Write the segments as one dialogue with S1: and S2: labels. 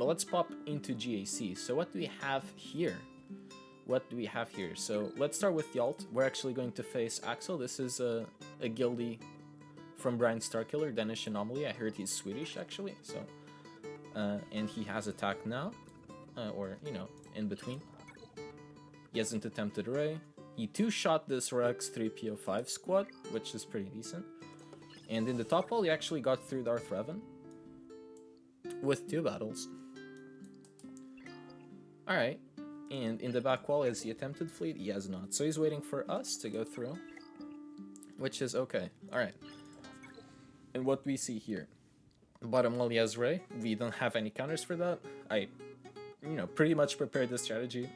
S1: But let's pop into GAC. So what do we have here? So let's start with the alt. We're actually going to face Axel. This is a guildie from Brian Starkiller, Danish Anomaly. I heard he's Swedish actually. So and he has attack now, or you know, in between. He hasn't attempted Ray. He two-shot this Rex 3PO5 squad, which is pretty decent. And in the top wall, he actually got through Darth Revan with 2 battles. Alright, and in the back wall, has he attempted fleet? He has not. So he's waiting for us to go through, which is okay. Alright. And what we see here, bottom wall, he has Ray. We don't have any counters for that. I, you know, pretty much prepared the strategy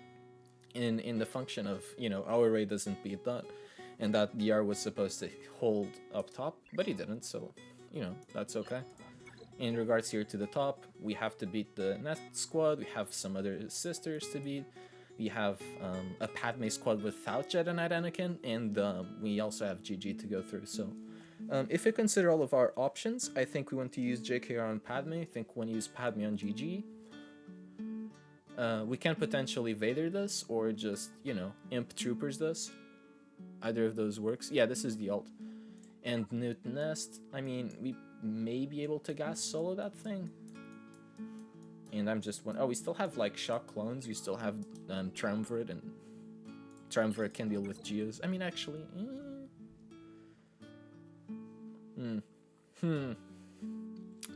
S1: in the function of, you know, our Ray doesn't beat that, and that DR was supposed to hold up top, but he didn't, so, you know, that's okay. In regards here to the top, we have to beat the Nest squad, we have some other sisters to beat, we have a Padmé squad without Jedi Knight Anakin, and we also have GG to go through, so... if we consider all of our options, I think we want to use JKR on Padmé, I think we want to use Padmé on GG. We can potentially Vader this, or just, you know, Imp Troopers this. Either of those works. Yeah, this is the ult. And Newt Nest, I mean, we may be able to gas solo that thing. And I'm just one. Oh, we still have, like, Shock clones. We still have Triumvirate, and Triumvirate can deal with Geos. I mean, actually...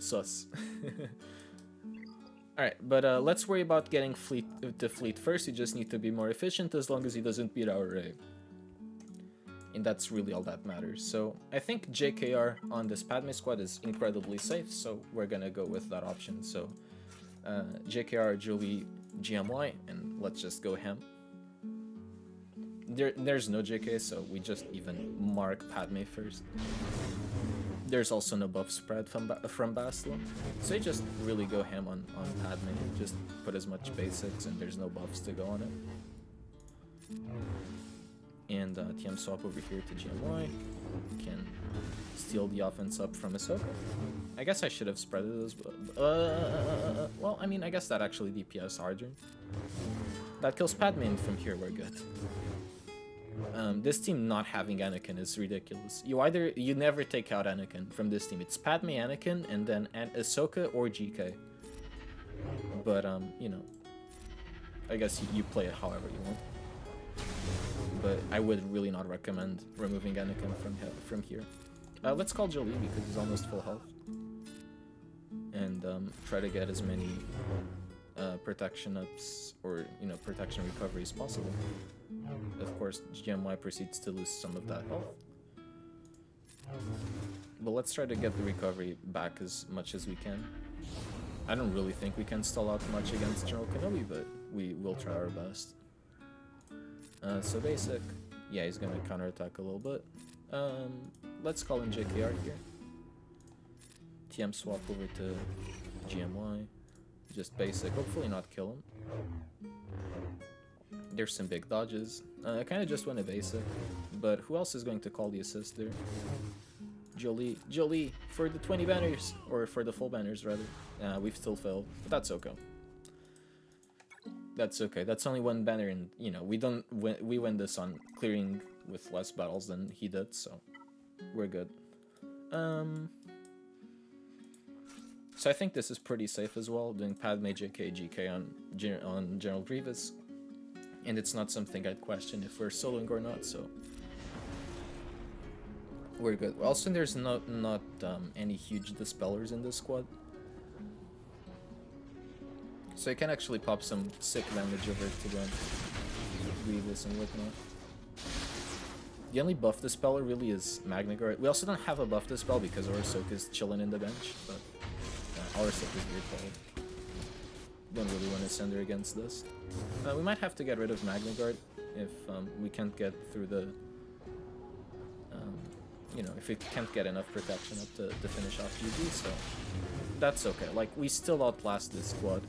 S1: Sus. Alright, but let's worry about getting the fleet first. You just need to be more efficient as long as he doesn't beat our Ray. And that's really all that matters. So I think JKR on this Padmé squad is incredibly safe, so we're gonna go with that option. So JKR, Joey, GMY, and let's just go ham. There's no JK, so we just even mark Padmé first. There's also no buff spread from Bastila, so you just really go ham on Padmé, just put as much basics and there's no buffs to go on it. And TM swap over here to GMY, can steal the offense up from Ahsoka. I guess I should have spreaded this, but well, I mean, I guess that actually DPS harder. That kills Padmé, and from here we're good. This team not having Anakin is ridiculous. You never take out Anakin from this team. It's Padmé, Anakin, and then Ahsoka or GK. But you know, I guess you play it however you want. But I would really not recommend removing Anakin from here. Let's call Jolie because he's almost full health, and try to get as many protection ups, or you know, protection recovery as possible. Of course, GMY proceeds to lose some of that health. But let's try to get the recovery back as much as we can. I don't really think we can stall out much against General Kenobi, but we will try our best. So basic, yeah, he's gonna counterattack a little bit. Let's call in JKR here. TM swap over to GMY. Just basic, hopefully not kill him. There's some big dodges. I kind of just went a basic, but who else is going to call the assist there? Jolie, for the 20 banners, or for the full banners rather. We've still failed, but that's okay. That's okay. That's only one banner, and you know, we win this on clearing with less battles than he did, so we're good. So I think this is pretty safe as well, doing Padmé, JK, GK on General Grievous. And it's not something I'd question if we're soloing or not, so we're good. Also, there's not any huge dispellers in this squad, so you can actually pop some sick damage over to the Grievous and whatnot. The only buff dispeller really is Magna Guard. We also don't have a buff dispel because our Ahsoka is chilling in the bench, but our Ahsoka is weird cold. Don't really want to send her against this. We might have to get rid of Magna Guard if we can't get through the... you know, if we can't get enough protection up to finish off GG, so that's okay. Like, we still outlast this squad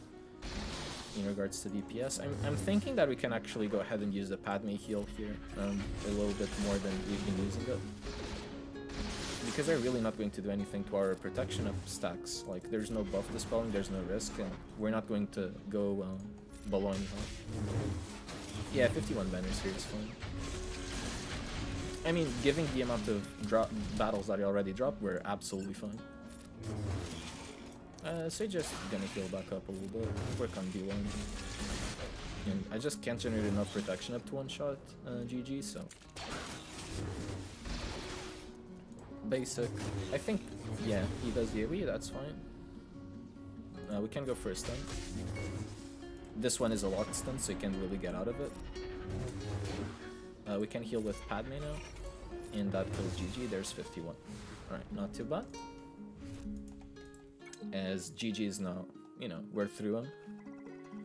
S1: in regards to DPS. I'm thinking that we can actually go ahead and use the Padmé heal here a little bit more than we've been using it. because they're really not going to do anything to our protection up stacks. Like, there's no buff dispelling, there's no risk, and we're not going to go below any health. Yeah, 51 banners here is fine. I mean, given the amount of battles that I already dropped, we're absolutely fine. So just gonna heal back up a little bit, work on D1. And I just can't generate enough protection up to one-shot GG, so... Basic. I think, yeah, he does the AoE, that's fine. We can go for a stun. This one is a locked stun, so you can't really get out of it. We can heal with Padmé now, and that kills GG, there's 51. Alright, not too bad. As GG is now, you know, we're through him.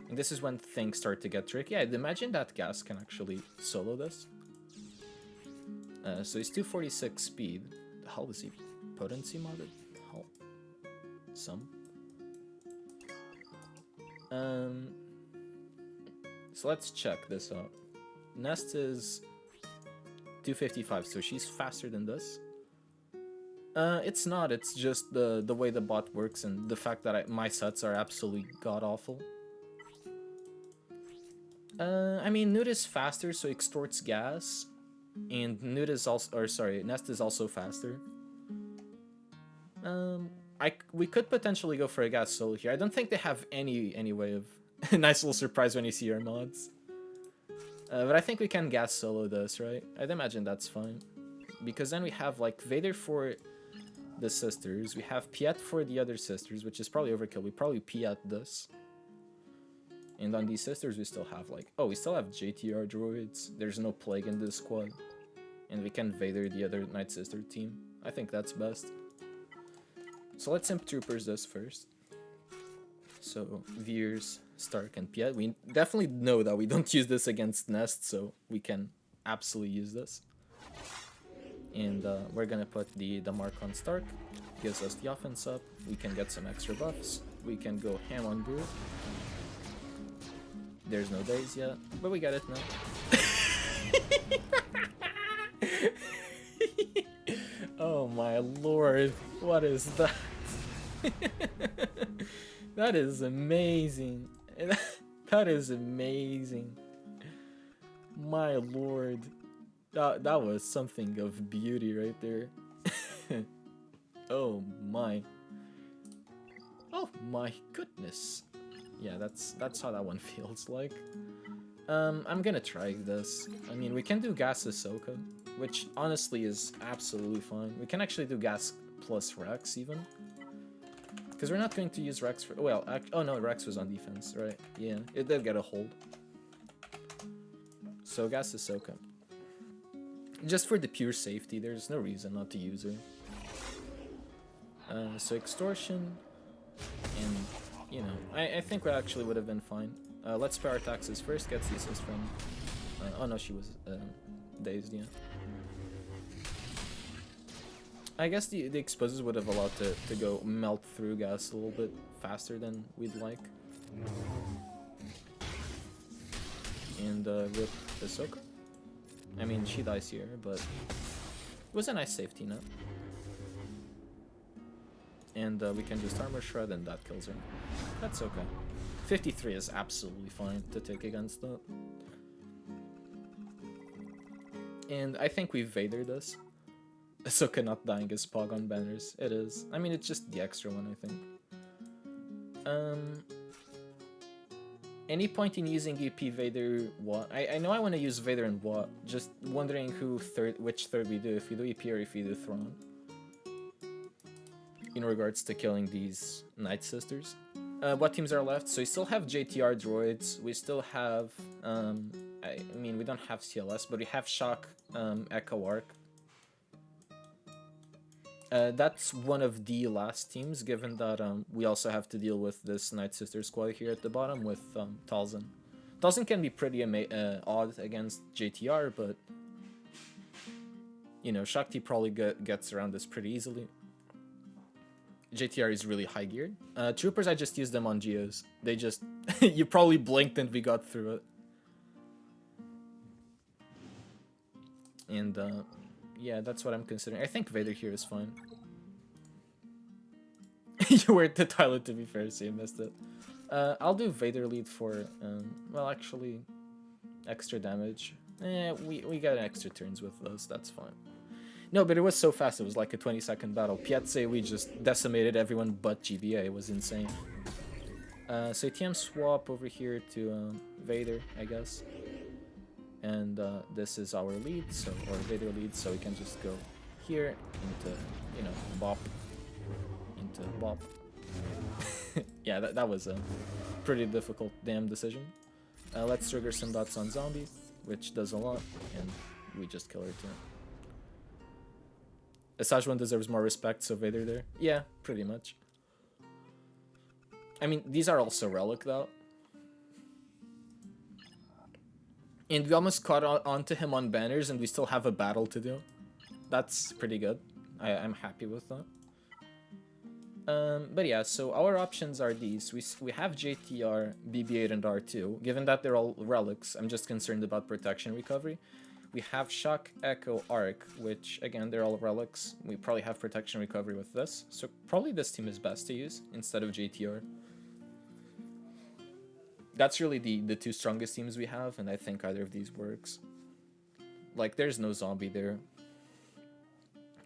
S1: And this is when things start to get tricky. I'd imagine that GAC can actually solo this. So he's 246 speed. The hell is he potency modded? Hell. Some. So let's check this out. Nest is 255, so she's faster than this. It's not, it's just the way the bot works and the fact that my sets are absolutely god-awful. I mean, Newt is faster, so extorts gas, and Newt is also, or sorry, Nest is also faster. We could potentially go for a gas solo here. I don't think they have any way of a nice little surprise when you see our mods. But I think we can gas solo this, right? I'd imagine that's fine. Because then we have like Vader for the sisters, we have Piet for the other sisters, which is probably overkill. We probably Piet this. And on these sisters we still have like, oh, we still have JTR droids. There's no plague in this squad. And we can Vader the other Night Sister team. I think that's best. So let's Imp Troopers this first. So Veers, Stark, and Piet. We definitely know that we don't use this against Nest, so we can absolutely use this. And we're gonna put the mark on Stark. Gives us the offense up. We can get some extra buffs. We can go ham on Brood. There's no days yet, but we got it now. Oh my lord, what is that? That is amazing. That is amazing. My lord. That was something of beauty right there. Oh my. Oh my goodness. Yeah, that's how that one feels like. I'm gonna try this. I mean, we can do Gas Ahsoka, which honestly is absolutely fine. We can actually do Gas plus Rex even. Because we're not going to use Rex for... Well, oh no, Rex was on defense, right? Yeah, it did get a hold. So Gas Ahsoka. Just for the pure safety, there's no reason not to use her. So Extortion, and, you know, I think we actually would have been fine. Let's spare our taxes first, get the assist from... oh no, she was dazed, yeah. I guess the explosives would have allowed to go melt through gas a little bit faster than we'd like. And rip Ahsoka. I mean, she dies here, but it was a nice safety net. And we can just Armor Shred, and that kills her. That's okay. 53 is absolutely fine to take against that. And I think we've Vadered this. Ahsoka not dying is Pog on banners. It is. I mean, it's just the extra one, I think. Any point in using EP Vader what? I know I want to use Vader and what. Just wondering which third we do, if we do EP or if we do Thrawn. In regards to killing these Night Sisters. What teams are left? So we still have JTR droids. We still have, I mean, we don't have CLS, but we have Shock, Echo Arc. That's one of the last teams, given that we also have to deal with this Night Sister squad here at the bottom with Talzin. Talzin can be pretty odd against JTR, but you know, Shakti probably gets around this pretty easily. JTR is really high geared. Troopers, I just used them on Geos. They just... you probably blinked and we got through it. And, Yeah, that's what I'm considering. I think Vader here is fine. You were at the toilet, to be fair, so you missed it. I'll do Vader lead for, well, actually, extra damage. We got extra turns with those, that's fine. No, but it was so fast, it was like a 20-second battle. Piazze, we just decimated everyone but GBA, it was insane. So ATM swap over here to Vader, I guess. And this is our lead, so, or Vader lead, so we can just go here into, you know, bop. Into bop. Yeah, that was a pretty difficult damn decision. Let's trigger some dots on zombie, which does a lot, and we just kill her too. Asajj deserves more respect, so Vader there. Yeah, pretty much. I mean, these are also relic though. And we almost caught onto him on banners, and we still have a battle to do. That's pretty good. I'm happy with that. But yeah, so our options are these. We have JTR, BB-8, and R2. Given that they're all relics, I'm just concerned about protection recovery. We have Shock, Echo, Arc, which, again, they're all relics. We probably have protection recovery with this. So probably this team is best to use instead of JTR. That's really the two strongest teams we have, and I think either of these works. Like, there's no zombie there.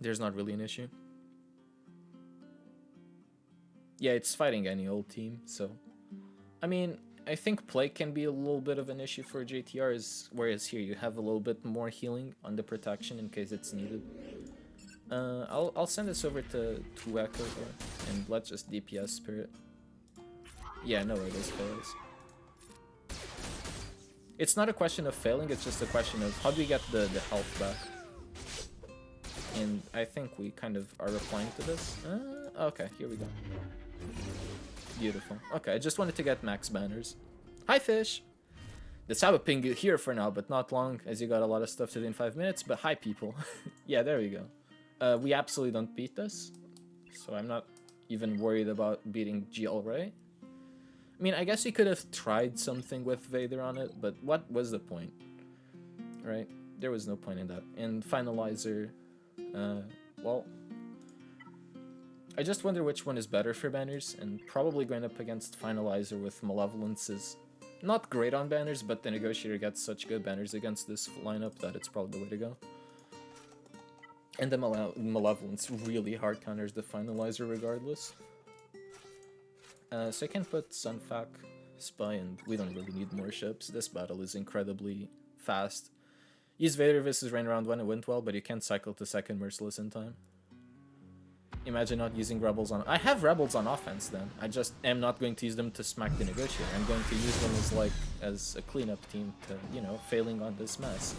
S1: There's not really an issue. Yeah, it's fighting any old team, so... I mean, I think play can be a little bit of an issue for JTRs, whereas here you have a little bit more healing on the protection in case it's needed. I'll send this over to Echo here, and let's just DPS Spirit. Yeah, no way this fails. It's not a question of failing, it's just a question of how do we get the health back. And I think we kind of are replying to this. Okay, here we go. Beautiful. Okay, I just wanted to get max banners. Hi, fish! The Sabaping here for now, but not long, as you got a lot of stuff to do in 5 minutes, but hi, people. Yeah, there we go. We absolutely don't beat this, so I'm not even worried about beating GL, right? I mean, I guess we could have tried something with Vader on it, but what was the point? Right? There was no point in that. And Finalizer, well... I just wonder which one is better for banners, and probably going up against Finalizer with Malevolence is not great on banners, but the Negotiator gets such good banners against this lineup that it's probably the way to go. And the Malevolence really hard counters the Finalizer regardless. So I can put Sunfac, Spy, and we don't really need more ships. This battle is incredibly fast. Use Vader versus Rain round 1, it went well, but you can't cycle to second Merciless in time. Imagine not using Rebels on... I have Rebels on offense then. I just am not going to use them to smack the Negotiator. I'm going to use them as like, as a cleanup team to, you know, failing on this mess.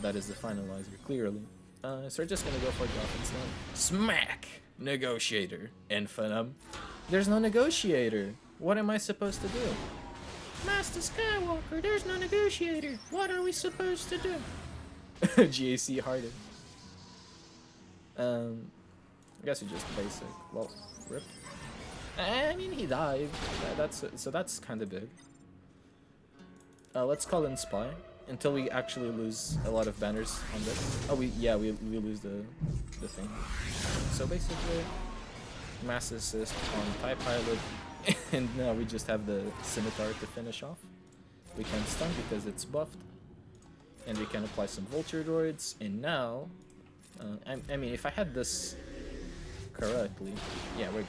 S1: That is the Finalizer, clearly. So we're just gonna go for the offense now. Smack! Negotiator. Infinem. There's no Negotiator. What am I supposed to do? Master Skywalker, there's no Negotiator. What are we supposed to do? GAC hardened. I guess he just basic. Well, rip. I mean, he died. So that's kind of big. Let's call in Spy until we actually lose a lot of banners on this. Oh, we lose the thing. So basically, mass assist on TIE Pilot, and now we just have the Scimitar to finish off. We can stun because it's buffed, and we can apply some Vulture Droids. And now, I mean, if I had this correctly, yeah, we're good.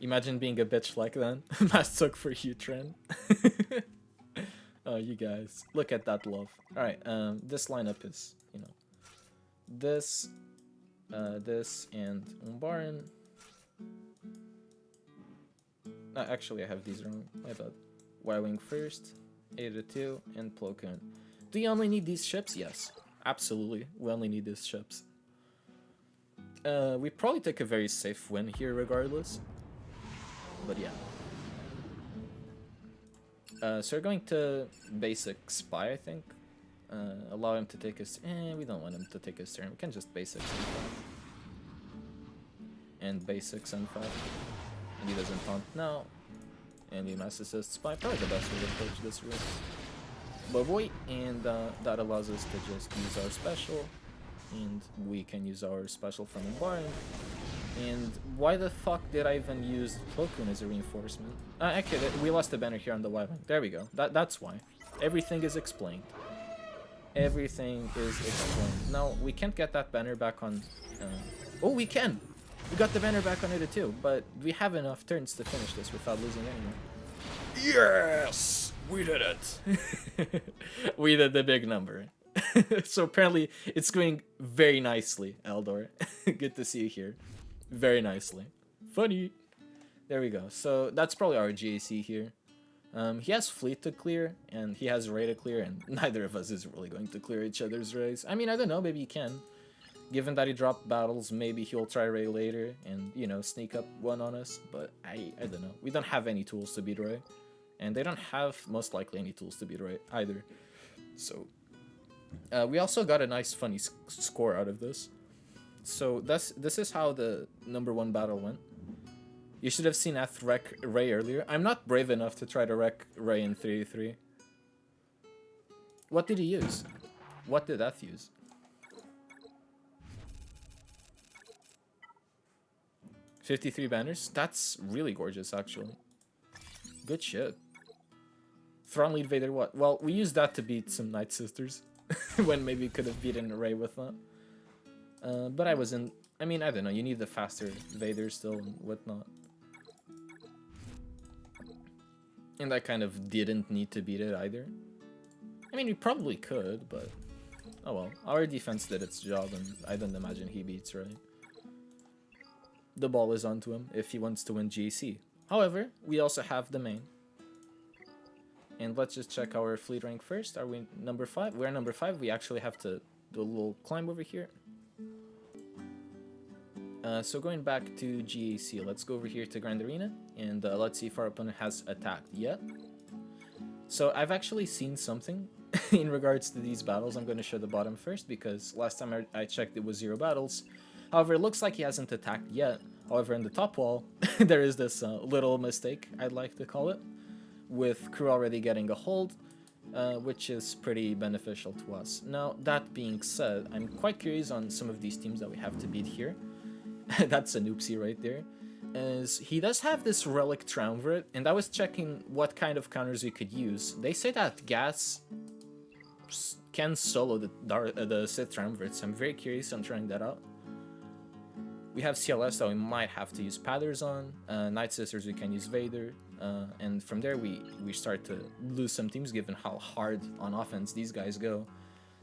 S1: Imagine being a bitch like that. Mass took for you, Tren. Oh, you guys, look at that love. All right, this lineup is, you know, this, and Umbaran. Actually, I have these wrong. My bad. Y-Wing first, Ada-2, and Plo Koon. Do you only need these ships? Yes, absolutely. We only need these ships. We probably take a very safe win here, regardless. But yeah. So we're going to basic Spy, I think. Allow him to take his... we don't want him to take his turn. We can just basic Sunfat. And basic Sunfat. And he doesn't taunt now. And he mass assist Spy. Probably the best way to approach this room. boy, and that allows us to just use our special, and we can use our special from Embarring. And why the fuck did I even use Plo Koon as a reinforcement? Okay, we lost the banner here on the Y-Wing. There we go. That's why. Everything is explained. Everything is explained. Now, we can't get that banner back on... oh, we can! We got the banner back on it too, but we have enough turns to finish this without losing anymore. Yes! We did it! We did the big number. So apparently, it's going very nicely, Eldor. Good to see you here. Very nicely. Funny! There we go. So that's probably our GAC here. He has fleet to clear, and he has ray to clear, and neither of us is really going to clear each other's rays. I mean, I don't know, maybe he can. Given that he dropped battles, maybe he'll try ray later and, you know, sneak up one on us, but I don't know. We don't have any tools to beat ray, and they don't have, most likely, any tools to beat ray either. So, we also got a nice, funny score out of this. So, this is how the #1 battle went. You should have seen Eth wreck Ray earlier. I'm not brave enough to try to wreck Ray in 3-3. What did he use? What did Eth use? $53 banners? That's really gorgeous, actually. Good shit. Thrawn Lead Vader what? Well, we used that to beat some Night Sisters. When maybe could have beaten Ray with that. But I wasn't... I mean, I don't know. You need the faster Vader still and whatnot. And I kind of didn't need to beat it either. I mean, we probably could, but... oh well. Our defense did its job, and I don't imagine he beats Ray. The ball is onto him if he wants to win GAC. However, we also have the main. And let's just check our fleet rank first. Are we number 5? We're number 5. We actually have to do a little climb over here. So going back to GAC, let's go over here to Grand Arena, and let's see if our opponent has attacked yet. So I've actually seen something in regards to these battles. I'm going to show the bottom first, because last time I checked it was 0 battles. However, it looks like he hasn't attacked yet. However, in the top wall, there is this little mistake, I'd like to call it, with crew already getting a hold, which is pretty beneficial to us. Now, that being said, I'm quite curious on some of these teams that we have to beat here. That's an oopsie right there. As he does have this relic triumvirate, and I was checking what kind of counters we could use. They say that GAC can solo the Sith triumvirate, so I'm very curious on trying that out. We have CLS that we might have to use Pathers on. Night Sisters we can use Vader. And from there we start to lose some teams given how hard on offense these guys go.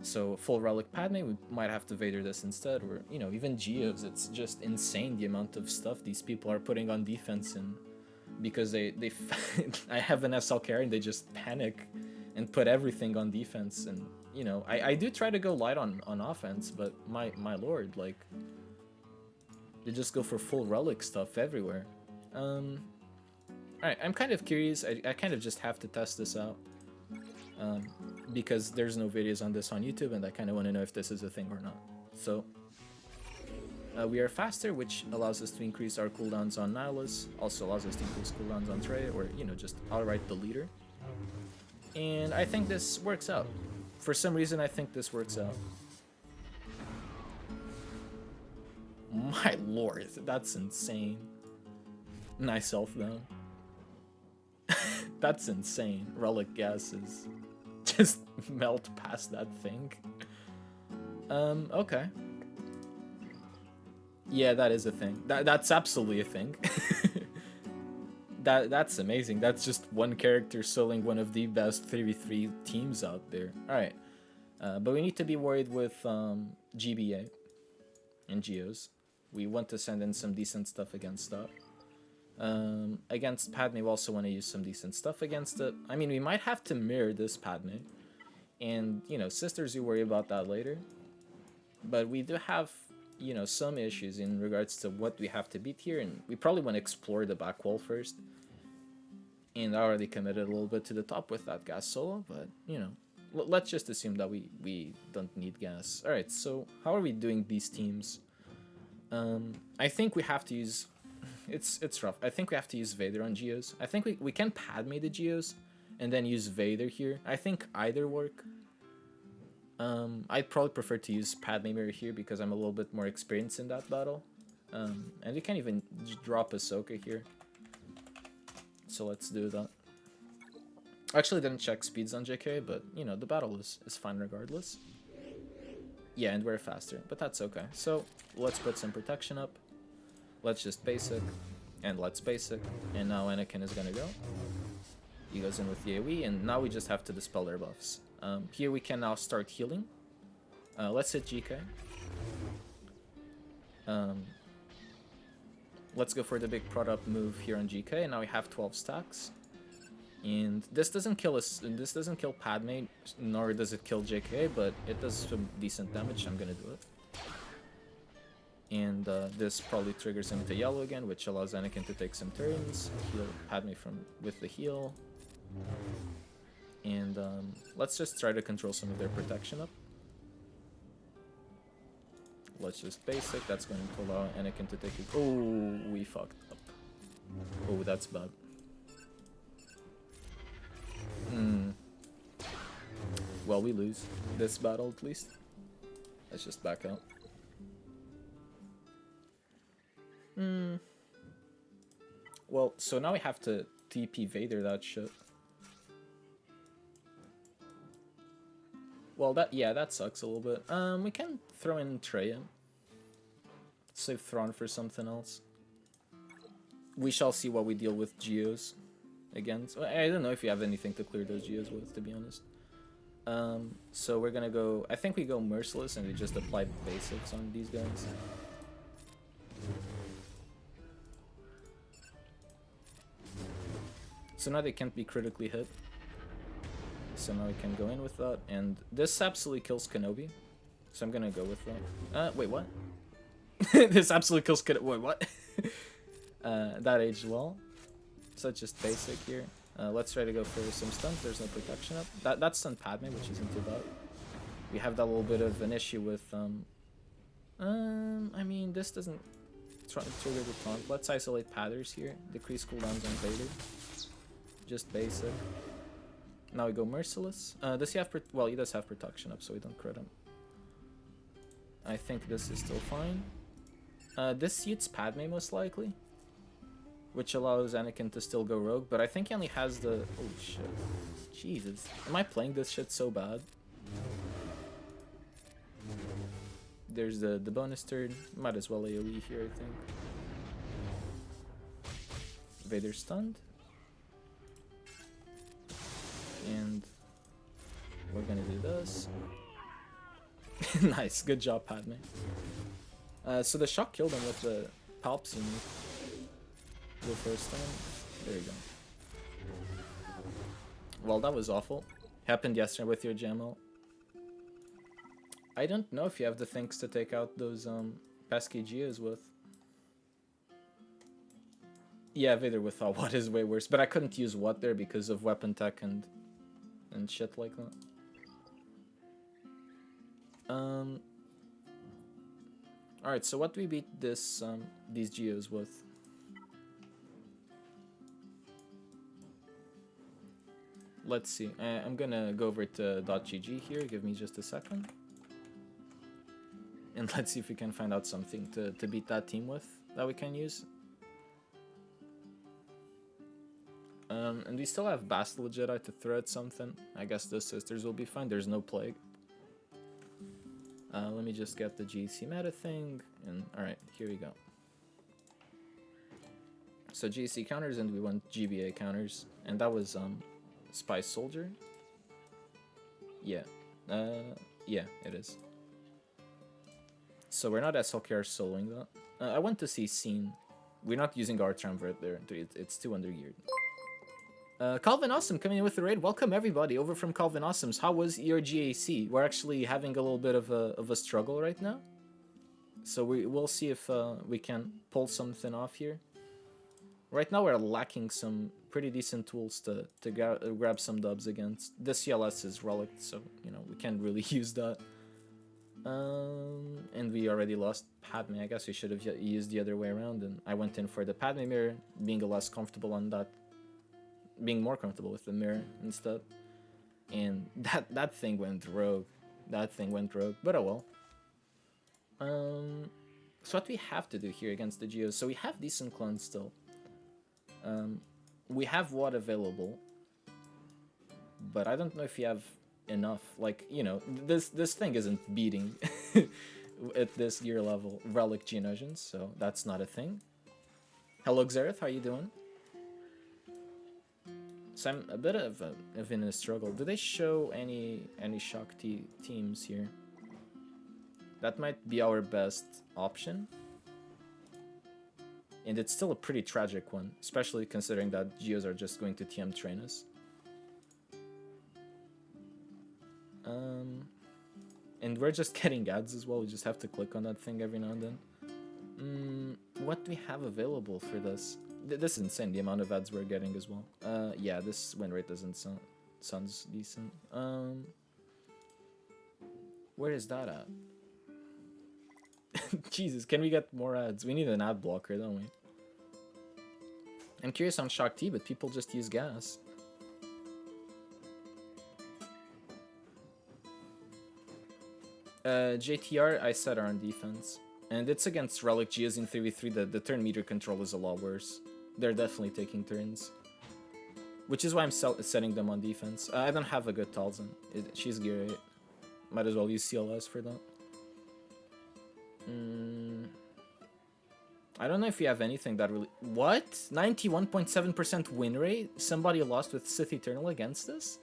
S1: So full Relic Padmé, we might have to Vader this instead. Or, you know, even Geos, it's just insane the amount of stuff these people are putting on defense. And because I have an SL carry and they just panic and put everything on defense. And, you know, I do try to go light on offense, but my lord, like... they just go for full relic stuff everywhere. Alright, I'm kind of curious. I kind of just have to test this out. Because there's no videos on this on YouTube, and I kind of want to know if this is a thing or not. So, we are faster, which allows us to increase our cooldowns on Nihilus. Also allows us to increase cooldowns on Trey, or, you know, just outright the leader. And I think this works out. For some reason, I think this works out. My lord, that's insane. Nice elf though. That's insane. Relic gases just melt past that thing. Okay. Yeah, that is a thing. That's absolutely a thing. That's amazing. That's just one character soloing one of the best 3v3 teams out there. Alright. But we need to be worried with GBA and Geos. We want to send in some decent stuff against that. Against Padmé, we also want to use some decent stuff against it. I mean, we might have to mirror this Padmé. And, you know, Sisters, you worry about that later. But we do have, you know, some issues in regards to what we have to beat here. And we probably want to explore the back wall first. And I already committed a little bit to the top with that gas solo. But, you know, let's just assume that we don't need gas. Alright, so how are we doing these teams? I think we have to use... It's rough. I think we have to use Vader on Geos. I think we can Padmé the Geos and then use Vader here. I think either work. I'd probably prefer to use Padmé Mirror here because I'm a little bit more experienced in that battle. And you can even drop Ahsoka here. So let's do that. Actually didn't check speeds on JK, but you know, the battle is fine regardless. Yeah, and we're faster, but that's okay. So let's put some protection up. Let's just basic, and let's basic. And now Anakin is gonna go. He goes in with the AoE, and now we just have to dispel their buffs. Here we can now start healing. Let's hit GK. Let's go for the big prod up move here on GK, and now we have 12 stacks. And this doesn't kill us. This doesn't kill Padmé, nor does it kill JK, but it does some decent damage. I'm gonna do it. And this probably triggers him into yellow again, which allows Anakin to take some turns, heal Padmé with the heal. And let's just try to control some of their protection up. Let's just basic. That's going to allow Anakin to take it. Oh, we fucked up. Oh, that's bad. Well, we lose this battle at least. Let's just back out. Well, so now we have to TP Vader that shit. Well, that sucks a little bit. We can throw in Traya. Save Thrawn for something else. We shall see what we deal with Geos against. I don't know if you have anything to clear those Geos with, to be honest. So we're gonna go... I think we go Merciless and we just apply basics on these guys. So now they can't be critically hit. So now we can go in with that. And this absolutely kills Kenobi. So I'm gonna go with that. Wait, what? This absolutely kills Kenobi. Wait, what? That aged well. So it's just basic here. Let's try to go for some stuns. There's no protection up. That's stun Padmé, which isn't too bad. We have that little bit of an issue with... I mean, this doesn't trigger the taunt. Let's isolate Padders here. Decrease cooldowns on Vader. Just basic. Now we go Merciless. Does he have... Well, he does have protection up, so we don't crit him. I think this is still fine. This suits Padmé most likely, which allows Anakin to still go rogue, but I think he only has the... Oh shit. Jesus. Am I playing this shit so bad? There's the bonus turn. Might as well AoE here, I think. Vader stunned. And we're gonna do this. Nice, good job, Padmé. So the shock killed him with the Palpatine. The first time. There you go. Well, that was awful. Happened yesterday with your Jamel. I don't know if you have the things to take out those pesky Geos with. Yeah, Vader with what is way worse, but I couldn't use what there because of weapon tech and shit like that. Alright, so what do we beat this these Geos with? Let's see. I'm gonna go over to .gg here. Give me just a second. And let's see if we can find out something to beat that team with that we can use. And we still have Bastila Jedi to throw at something. I guess the sisters will be fine. There's no plague. Let me just get the GC meta thing. And alright, here we go. So GC counters, and we want GBA counters. And that was Spy Soldier. Yeah. Yeah, it is. So we're not SLKR soloing that. I want to see Scene. We're not using our triumvirate there. It's too undergeared. Calvin Awesome coming in with the raid. Welcome everybody over from Calvin Awesomes. How was your GAC? We're actually having a little bit of a struggle right now. So we'll see if we can pull something off here. Right now we're lacking some pretty decent tools to grab some dubs against. The CLS is relic, so you know we can't really use that. And we already lost Padmé. I guess we should have used the other way around, and I went in for the Padmé mirror, being less comfortable on being more comfortable with the mirror instead. And that thing went rogue. That thing went rogue, but oh well. So what we have to do here against the Geos, so we have decent clones still. We have what available, but I don't know if we have enough. Like, you know, this thing isn't beating at this gear level Relic Geonosians, so that's not a thing. Hello Xerath, how you doing? So I'm a bit of in a struggle. Do they show any Shock teams here? That might be our best option. And it's still a pretty tragic one, especially considering that Geos are just going to TM train us. And we're just getting ads as well, we just have to click on that thing every now and then. What do we have available for this? This is insane, the amount of ads we're getting as well. Yeah, this win rate doesn't sounds decent. Where is that at? Jesus, can we get more ads? We need an ad blocker, don't we? I'm curious on Shock T, but people just use gas. JTR, I said, are on defense. And it's against Relic Geos in 3v3, the turn meter control is a lot worse. They're definitely taking turns. Which is why I'm setting them on defense. I don't have a good Talzin. She's gear 8. Might as well use CLS for that. I don't know if you have anything that really... What? 91.7% win rate? Somebody lost with Sith Eternal against us?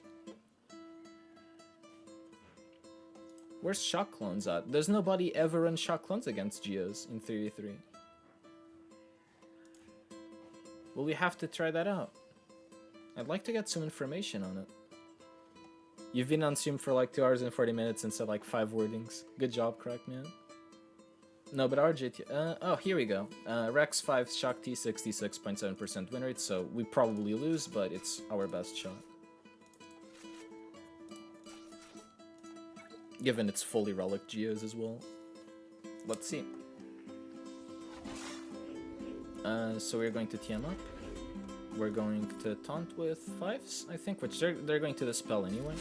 S1: Where's Shock Clones at? There's nobody ever run Shock Clones against Geos in 3v3. Well, we have to try that out. I'd like to get some information on it. You've been on stream for like 2 hours and 40 minutes and said like 5 wordings. Good job, Crack Man. No, but our JT... oh, here we go. Rex 5, Shock T 66.7% win rate, so we probably lose, but it's our best shot. Given it's fully Relic Geos as well. Let's see. So we're going to TM up. We're going to taunt with 5s, I think, which they're going to dispel anyway.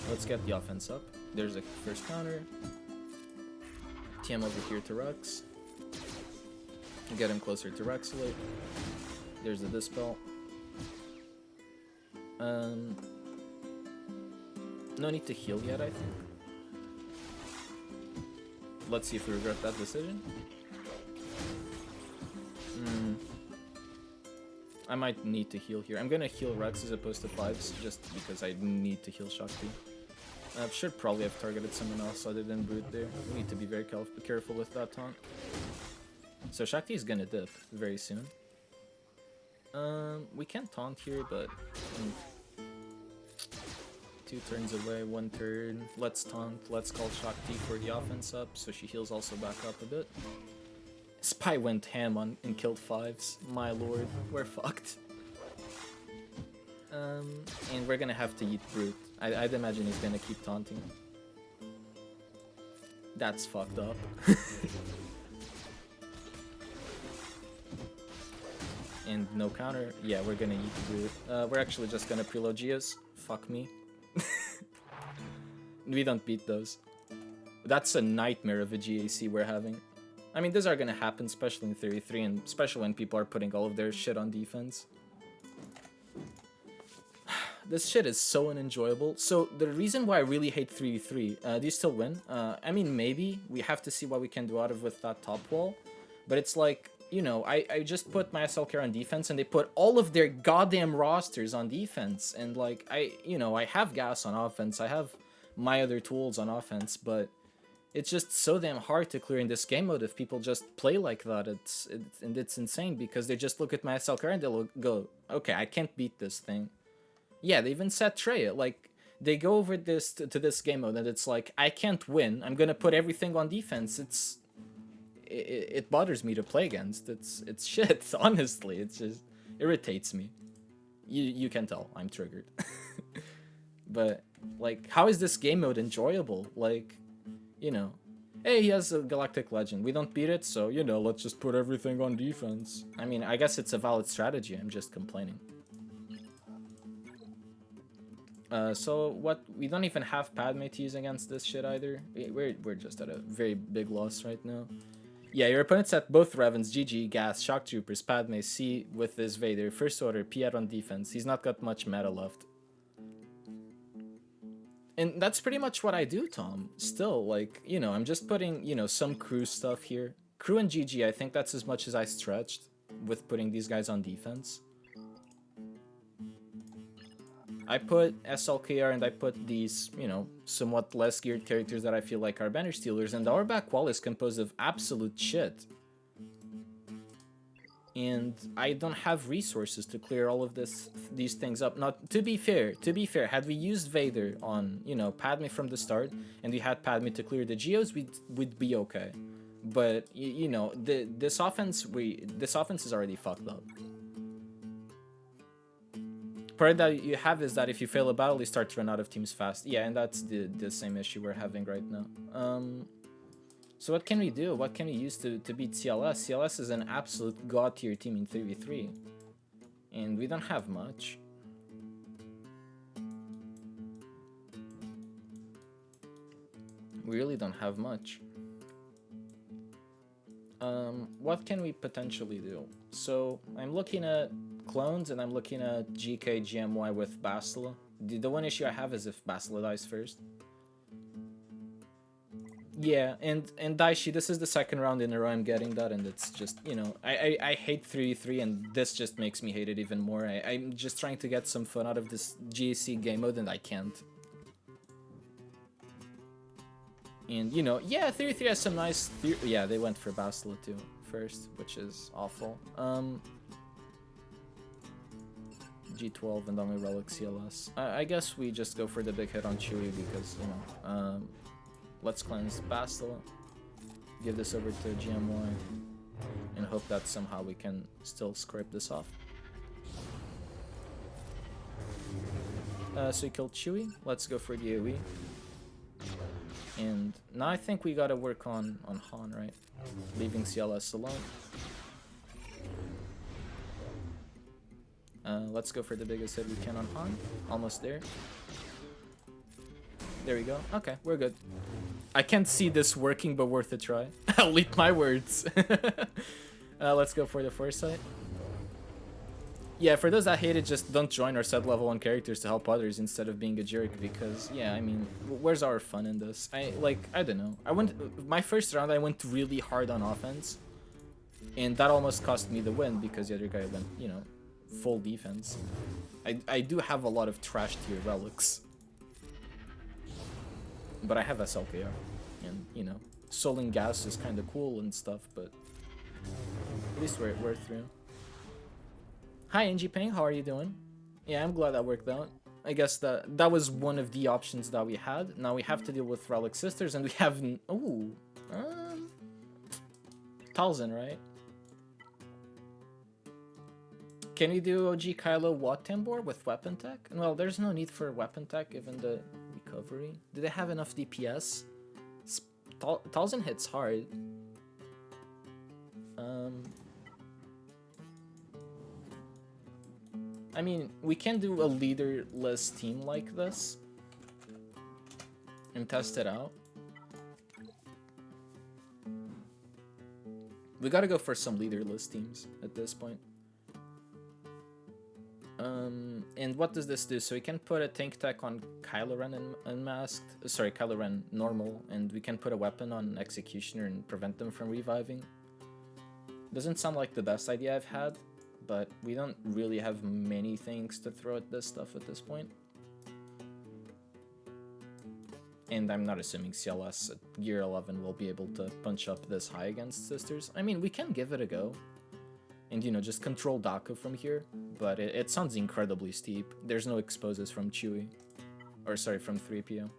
S1: Let's get the offense up. There's a first counter. TM over here to Rux. Get him closer to Rexolate. There's the dispel. No need to heal yet, I think. Let's see if we regret that decision. I might need to heal here. I'm gonna heal Rex as opposed to 5s, just because I need to heal Shock T. I should probably have targeted someone else other than Brute there. We need to be very careful with that taunt. So Shock T is gonna dip very soon. We can taunt here, but... 2 turns away, 1 turn. Let's taunt. Let's call Shock T for the offense up, so she heals also back up a bit. Spy went ham on and killed 5s. My lord, we're fucked. And we're gonna have to eat Brute. I'd imagine he's gonna keep taunting. That's fucked up. And no counter. Yeah, we're gonna eat Brute. We're actually just gonna preload Geos. Fuck me. We don't beat those. That's a nightmare of a GAC we're having. I mean, these are gonna happen, especially in 3v3, and especially when people are putting all of their shit on defense. This shit is so unenjoyable. So, the reason why I really hate 3v3, do you still win? I mean, maybe. We have to see what we can do out of with that top wall. But it's like, you know, I just put my SLK on defense, and they put all of their goddamn rosters on defense. And, like, I have gas on offense, I have my other tools on offense, but... it's just so damn hard to clear in this game mode if people just play like that. It's insane because they just look at my SLK and they'll go, okay, I can't beat this thing. Yeah, they even set Trey. Like, they go over this to this game mode and it's like, I can't win. I'm gonna put everything on defense. It bothers me to play against. It's shit, honestly. It just irritates me. You can tell I'm triggered. But, like, how is this game mode enjoyable? Like... you know, hey, he has a Galactic Legend. We don't beat it, so, you know, let's just put everything on defense. I mean, I guess it's a valid strategy. I'm just complaining. So what? We don't even have Padmé to use against this shit either. We're just at a very big loss right now. Yeah, your opponent's at both Revens, GG, Gas, Shock Troopers, Padmé, C with this Vader, First Order, Piet on defense. He's not got much meta left. And that's pretty much what I do, Tom. Still, like, you know, I'm just putting, you know, some crew stuff here. Crew and GG, I think that's as much as I stretched with putting these guys on defense. I put SLKR and I put these, you know, somewhat less geared characters that I feel like are banner stealers, and our back wall is composed of absolute shit. And I don't have resources to clear all of these things up. Not to be fair, had we used Vader on, you know, Padmé from the start, and we had Padmé to clear the Geos, we'd be okay. But you know, this offense is already fucked up. Part that you have is that if you fail a battle, you start to run out of teams fast. Yeah, and that's the same issue we're having right now. So what can we do? What can we use to beat CLS? CLS is an absolute god tier team in 3v3. And we don't have much. We really don't have much. What can we potentially do? So I'm looking at clones and I'm looking at GK GMY with Bastila. The one issue I have is if Bastila dies first. Yeah, and Daishi, this is the second round in a row I'm getting that, and it's just, you know, I hate 3v3, and this just makes me hate it even more. I'm just trying to get some fun out of this GAC game mode, and I can't. And, you know, yeah, 3v3 has some nice... Yeah, they went for Bastila too first, which is awful. G12 and only Relic CLS. I guess we just go for the big hit on Chewie because, you know... let's cleanse Bastila, give this over to GMY, and hope that somehow we can still scrape this off. So we killed Chewie, let's go for the AoE. And now I think we gotta work on Han, right? Leaving CLS alone. Let's go for the biggest hit we can on Han, almost there. There we go. Okay, we're good. I can't see this working, but worth a try. I'll eat my words. Let's go for the Foresight. Yeah, for those that hate it, just don't join or set level 1 characters to help others instead of being a jerk, because, yeah, I mean, where's our fun in this? I don't know. My first round, I went really hard on offense, and that almost cost me the win because the other guy went, you know, full defense. I do have a lot of trash tier relics. But I have SLKR, and, you know, Soling Gas is kind of cool and stuff, but at least we're through. Hi, NG Ping, how are you doing? Yeah, I'm glad that worked out. I guess that was one of the options that we had. Now we have to deal with Relic Sisters, and we have... Ooh. Talzin, right? Can we do OG Kylo Watambor with weapon tech? Well, there's no need for weapon tech given the recovery. Do they have enough DPS? Talzin hits hard. I mean, we can do a leaderless team like this and test it out. We gotta go for some leaderless teams at this point. And what does this do? So we can put a tank tech on Kylo Ren unmasked. Sorry, Kylo Ren normal, and we can put a weapon on Executioner and prevent them from reviving. Doesn't sound like the best idea I've had, but we don't really have many things to throw at this stuff at this point. And I'm not assuming CLS at Gear 11 will be able to punch up this high against Sisters. I mean, we can give it a go. And, you know, just control Daka from here. But it sounds incredibly steep. There's no exposes from Chewie. Or, sorry, from 3PO.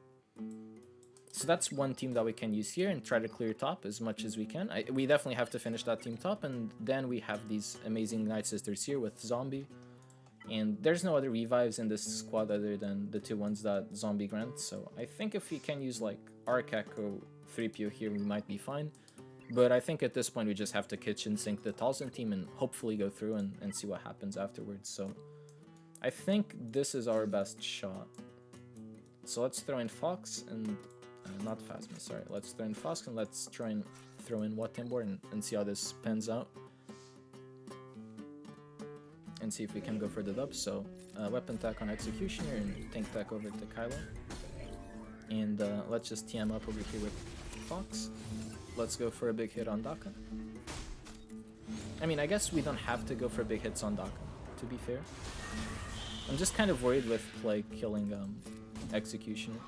S1: So that's one team that we can use here and try to clear top as much as we can. We definitely have to finish that team top. And then we have these amazing Night Sisters here with Zombie. And there's no other revives in this squad other than the two ones that Zombie grants. So I think if we can use, like, Arc Echo 3PO here, we might be fine. But I think at this point we just have to kitchen sink the Talzin team and hopefully go through and see what happens afterwards. So I think this is our best shot. So let's throw in Fox and not Phasma, sorry. Let's throw in Fox and let's try and throw in Watimbor and see how this pans out. And see if we can go for the dub. So weapon tech on Executioner and tank tech over to Kylo. And let's just TM up over here with Fox. Let's go for a big hit on Daka. I mean, I guess we don't have to go for big hits on Daka, to be fair. I'm just kind of worried with Plague killing Executioner.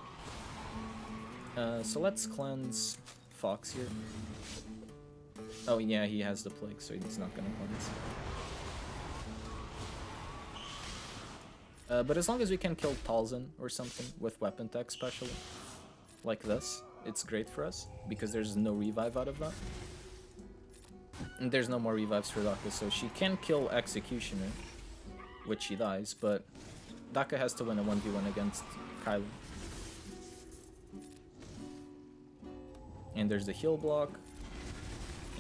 S1: So let's cleanse Fox here. Oh yeah, he has the Plague, so he's not gonna cleanse. But as long as we can kill Talzin or something with weapon tech especially, like this, it's great for us, because there's no revive out of that. And there's no more revives for Daka, so she can kill Executioner, which she dies, but Daka has to win a 1v1 against Kylo. And there's the heal block,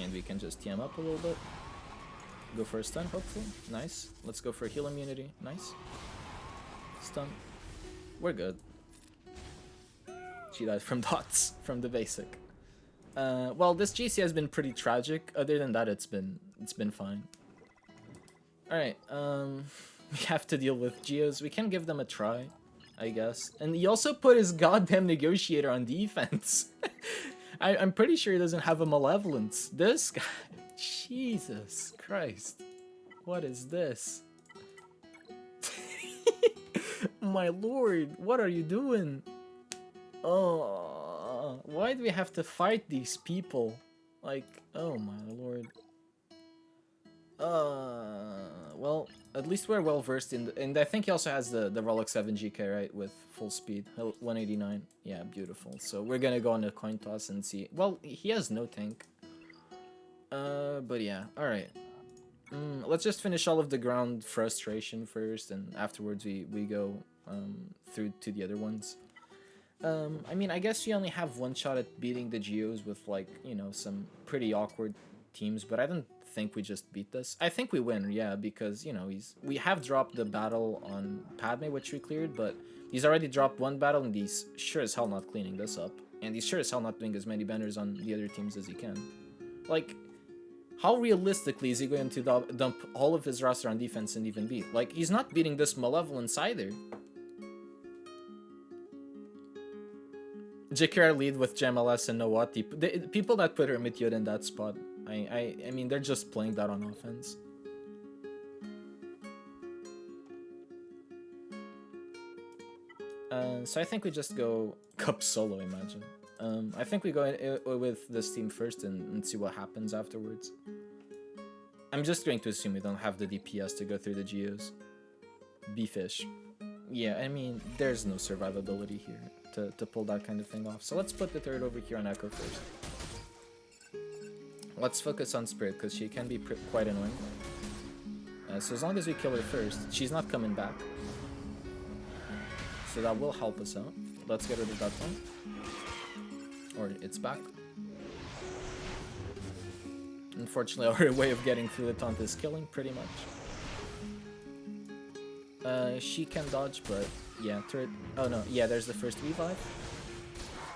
S1: and we can just TM up a little bit. Go for a stun, hopefully. Nice. Let's go for heal immunity. Nice. Stun. We're good. She died from dots, from the basic. Well, this GC has been pretty tragic. Other than that, it's been fine. Alright, we have to deal with Geos. We can give them a try, I guess. And he also put his goddamn Negotiator on defense. I'm pretty sure he doesn't have a Malevolence. This guy, Jesus Christ. What is this? My lord, what are you doing? Oh, why do we have to fight these people? Like, oh my lord. Well, at least we're well versed in and I think he also has the Rolex 7 GK, right, with full speed, 189. Yeah, beautiful. So we're gonna go on a coin toss and see. Well, he has no tank. But yeah, all right. Let's just finish all of the ground frustration first, and afterwards we go through to the other ones. I mean, I guess you only have one shot at beating the Geos with, like, you know, some pretty awkward teams, but I don't think we just beat this. I think we win, yeah, because, you know, we have dropped the battle on Padmé, which we cleared, but he's already dropped one battle, and he's sure as hell not cleaning this up. And he's sure as hell not doing as many banners on the other teams as he can. Like, how realistically is he going to dump all of his roster on defense and even beat? Like, he's not beating this Malevolence either. JKR lead with GMLS and Nawati. The people that put Hermit in that spot, I mean, they're just playing that on offense. So I think we just go Cup solo, imagine. I think we go with this team first and see what happens afterwards. I'm just going to assume we don't have the DPS to go through the Geos. B-Fish. Yeah, I mean, there's no survivability here to pull that kind of thing off. So let's put the third over here on Echo first. Let's focus on Spirit, because she can be quite annoying. So as long as we kill her first, she's not coming back. So that will help us out. Let's get rid of that one. Or it's back. Unfortunately, our way of getting through the taunt is killing, pretty much. She can dodge, but yeah, turret. Oh no, yeah, there's the first revive.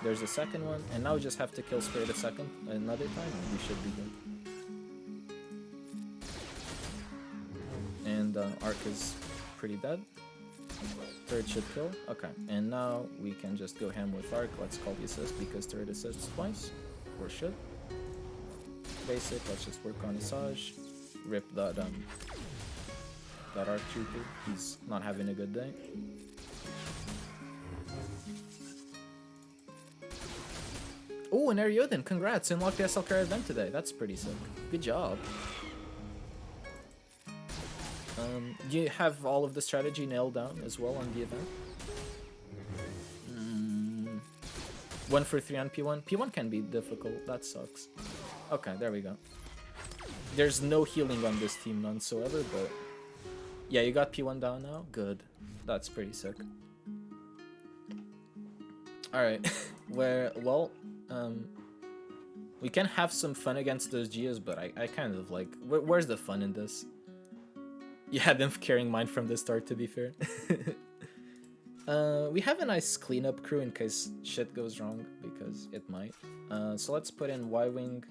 S1: There's the second one, and now we just have to kill Spirit another time, and we should be good. And Arc is pretty dead. Turret should kill. Okay, and now we can just go ham with Arc. Let's call the assist because turret assists twice, or should. Basic. Let's just work on Asajj. Rip that Arc trooper. He's not having a good day. Oh, and Ariodin, congrats! Unlocked the SLCR event today. That's pretty sick. Good job. Do you have all of the strategy nailed down as well on the event? 1 for 3 on P1. P1 can be difficult. That sucks. Okay, there we go. There's no healing on this team whatsoever, but yeah, you got P1 down now. Good. That's pretty sick. All right. We can have some fun against those Geos, but I kind of like... Where's the fun in this? You had them carrying mine from the start, to be fair. We have a nice cleanup crew in case shit goes wrong, because it might. So let's put in Y-Wing,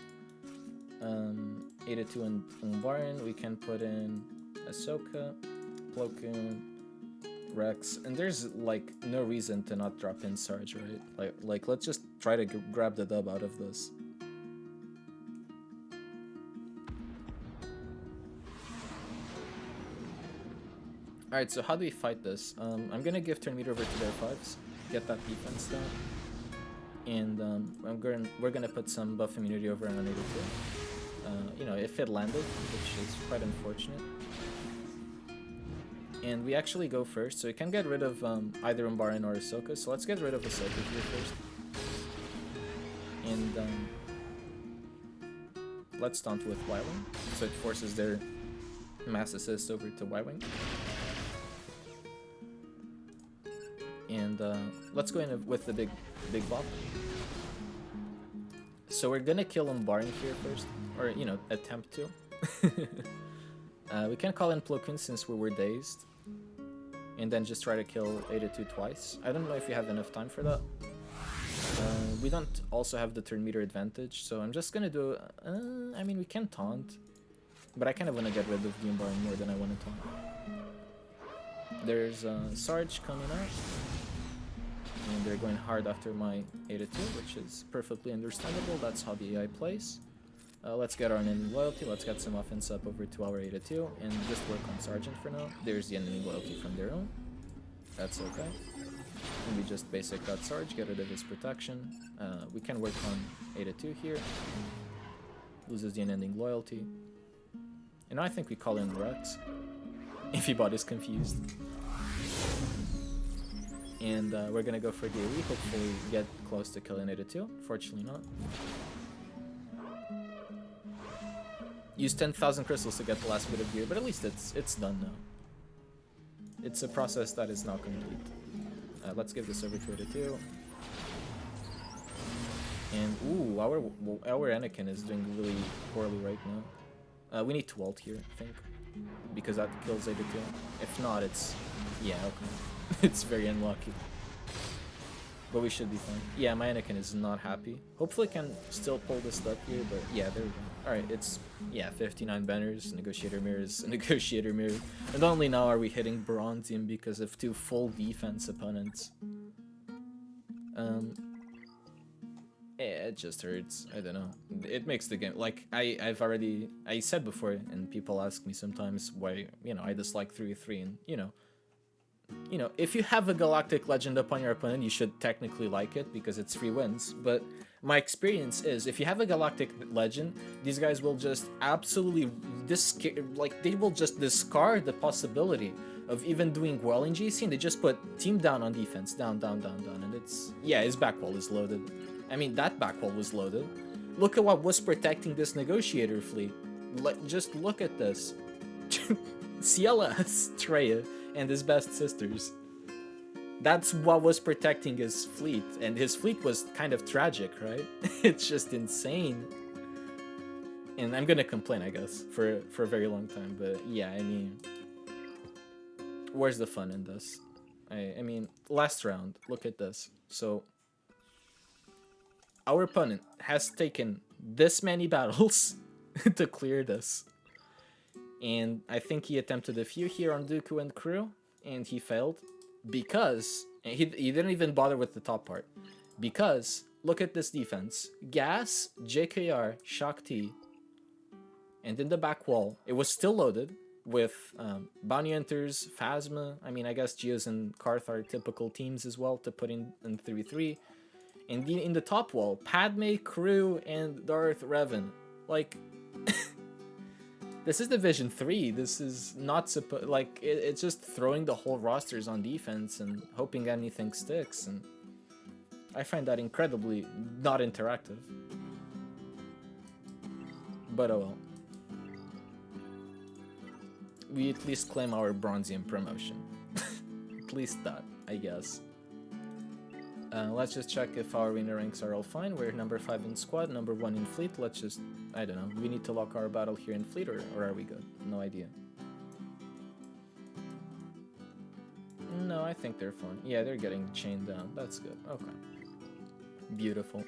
S1: 82 and Umbaran. We can put in Ahsoka, Plo Koon, Rex, and there's like no reason to not drop in Sarge, right? Like let's just try to grab the dub out of this. Alright, so how do we fight this? I'm gonna give turn meter over to their 5s, get that defense down, and we're gonna put some buff immunity over on 82. You know, if it landed, which is quite unfortunate. And we actually go first, so we can get rid of either Umbaran or Ahsoka, so let's get rid of Ahsoka here first. And let's taunt with Y-Wing, so it forces their mass assist over to Y-Wing. And let's go in with the big bop. So we're gonna kill Umbaran here first, or you know, attempt to. We can call in Plo Koon since we were dazed, and then just try to kill 82 twice. I don't know if you have enough time for that. We don't also have the turn meter advantage, so I'm just gonna do. I mean, we can taunt, but I kind of want to get rid of the Umbaran more than I want to taunt. There's Sarge coming out, and they're going hard after my 82, which is perfectly understandable. That's how the AI plays. Let's get our enemy loyalty, let's get some offense up over to our 82, and just work on Sergeant for now. There's the enemy loyalty from their own. That's okay. And we just basic that Sarge, get rid of his protection. We can work on 82 here. Loses the unending loyalty. And now I think we call in Rex, if he body's confused. And we're gonna go for the AoE, hopefully get close to killing 82. Fortunately not. Use 10,000 crystals to get the last bit of gear, but at least it's done now. It's a process that is now complete. Let's give this over to 82. And ooh, our Anakin is doing really poorly right now. We need to ult here, I think, because that kills 82. If not, it's yeah, okay. It's very unlucky. But we should be fine. Yeah, my Anakin is not happy. Hopefully can still pull this up here, but yeah, there we go. Alright, it's, yeah, 59 banners, Negotiator Mirrors, Negotiator Mirror. And only now are we hitting Bronzium because of 2 full defense opponents. It just hurts. I don't know. It makes the game, like, I said before, and people ask me sometimes why, you know, I dislike 3v3, and, you know, if you have a Galactic Legend up on your opponent, you should technically like it because it's free wins. But my experience is, if you have a Galactic Legend, these guys will just absolutely they will just discard the possibility of even doing well in GAC, and they just put team down on defense, down, and it's, yeah, his back wall is loaded. I mean, that back wall was loaded. Look at what was protecting this Negotiator fleet. Just look at this. CLS, Treya, and his best sisters. That's what was protecting his fleet, and his fleet was kind of tragic, right? It's just insane. And I'm gonna complain, I guess, for a very long time, but yeah, I mean, where's the fun in this? I mean, last round, look at this. So, our opponent has taken this many battles to clear this. And I think he attempted a few here on Dooku and crew, and he failed because he didn't even bother with the top part. Because look at this defense: Gas, JKR, Shakti, and in the back wall, it was still loaded with Bounty Hunters, Phasma. I mean, I guess Geos and Karth are typical teams as well to put in 3v3. And in the top wall, Padmé, crew, and Darth Revan. Like. This is Division 3, this is not supposed, like, it's just throwing the whole rosters on defense and hoping anything sticks, and I find that incredibly not interactive. But oh well. We at least claim our Bronzium promotion. At least that, I guess. Let's just check if our arena ranks are all fine. We're number 5 in squad, number 1 in fleet. Let's just, I don't know, we need to lock our battle here in fleet, or are we good? No idea. No, I think they're fine. Yeah, they're getting chained down. That's good. Okay. Beautiful.